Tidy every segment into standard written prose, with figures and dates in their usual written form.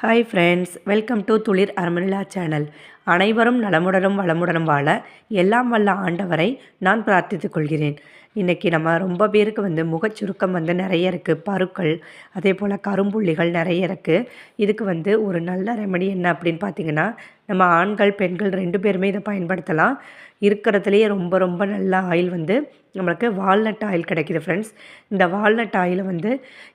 Hi friends, welcome to துளிர் அரமணிலா channel. அனைவரும் நலமுடனும் வளமுடனும் வாழ எல்லாம் வல்ல ஆண்டவரை நான் பிரார்த்தித்துக் கொள்கிறேன். இன்றைக்கி நம்ம ரொம்ப பேருக்கு முகச்சுருக்கம் நிறைய இருக்குது, பருக்கள், அதே போல் கரும்புள்ளிகள் நிறைய இருக்குது. இதுக்கு ஒரு நல்ல ரெமெடி என்ன அப்படின்னு பார்த்திங்கன்னா, நம்ம ஆண்கள் பெண்கள் 2 பேருமே இதை பயன்படுத்தலாம். இருக்கிறதுலையே ரொம்ப ரொம்ப நல்ல ஆயில் நம்மளுக்கு வால்நட் ஆயில் கிடைக்கிது ஃப்ரெண்ட்ஸ். இந்த வால்நட் ஆயிலை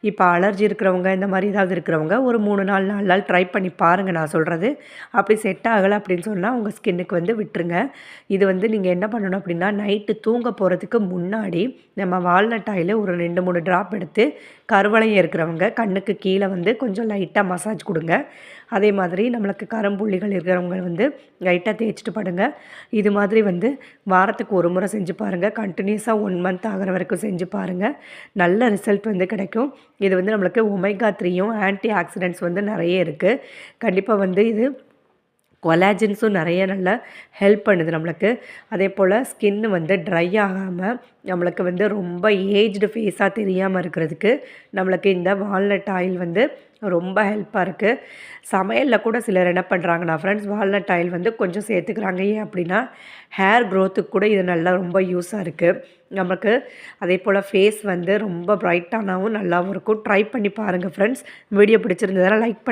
இப்போ அலர்ஜி இருக்கிறவங்க, இந்த மாதிரி ஏதாவது இருக்கிறவங்க ஒரு 3 நாள் 4 நாள் ட்ரை பண்ணி பாருங்கள். நான் சொல்கிறது அப்படி செட் ஆகலை அப்படின்னு சொன்னால் உங்கள் ஸ்கின்னுக்கு விட்டுருங்க. இது நீங்கள் என்ன பண்ணணும் அப்படின்னா, நைட்டு தூங்க போகிறதுக்கு முன்னாடி நம்ம வால்நட் ஆயில் ஒரு 2-3 ட்ராப் எடுத்து கருவளையம் இருக்கிறவங்க கண்ணுக்கு கீழே கொஞ்சம் லைட்டாக மசாஜ் கொடுங்க. அதே மாதிரி நம்மளுக்கு கரும்புள்ளிகள் இருக்கிறவங்க லைட்டாக தேய்ச்சிட்டு படுங்க. இது மாதிரி வாரத்துக்கு ஒரு முறை செஞ்சு பாருங்கள். கண்டினியூஸாக 1 மந்த் ஆகிற வரைக்கும் செஞ்சு பாருங்கள். நல்ல ரிசல்ட் கிடைக்கும். இது நம்மளுக்கு ஒமேகா 3யும் ஆன்டி ஆக்சிடென்ட்ஸ் நிறைய இருக்குது. கண்டிப்பாக இது கொலாஜன்ஸும் நிறைய நல்லா ஹெல்ப் பண்ணுது நம்மளுக்கு. அதே போல் ஸ்கின்னு ட்ரை ஆகாமல் நம்மளுக்கு ரொம்ப ஏஜ்டு ஃபேஸாக தெரியாமல் இருக்கிறதுக்கு நம்மளுக்கு இந்த வால்நட் ஆயில் ரொம்ப ஹெல்ப்பாக இருக்குது. சமையலில் கூட சிலர் என்ன பண்ணுறாங்கன்னா ஃப்ரெண்ட்ஸ், வால்நட் ஆயில் கொஞ்சம் சேர்த்துக்கிறாங்க. ஏன் அப்படின்னா, ஹேர் க்ரோத்துக்கு கூட இது நல்லா ரொம்ப யூஸாக இருக்குது நமக்கு. அதே போல் ஃபேஸ் ரொம்ப ப்ரைட்டானாகவும் நல்லாவும் இருக்கும். ட்ரை பண்ணி பாருங்கள் ஃப்ரெண்ட்ஸ். வீடியோ பிடிச்சிருந்ததெல்லாம் லைக் பண்ணி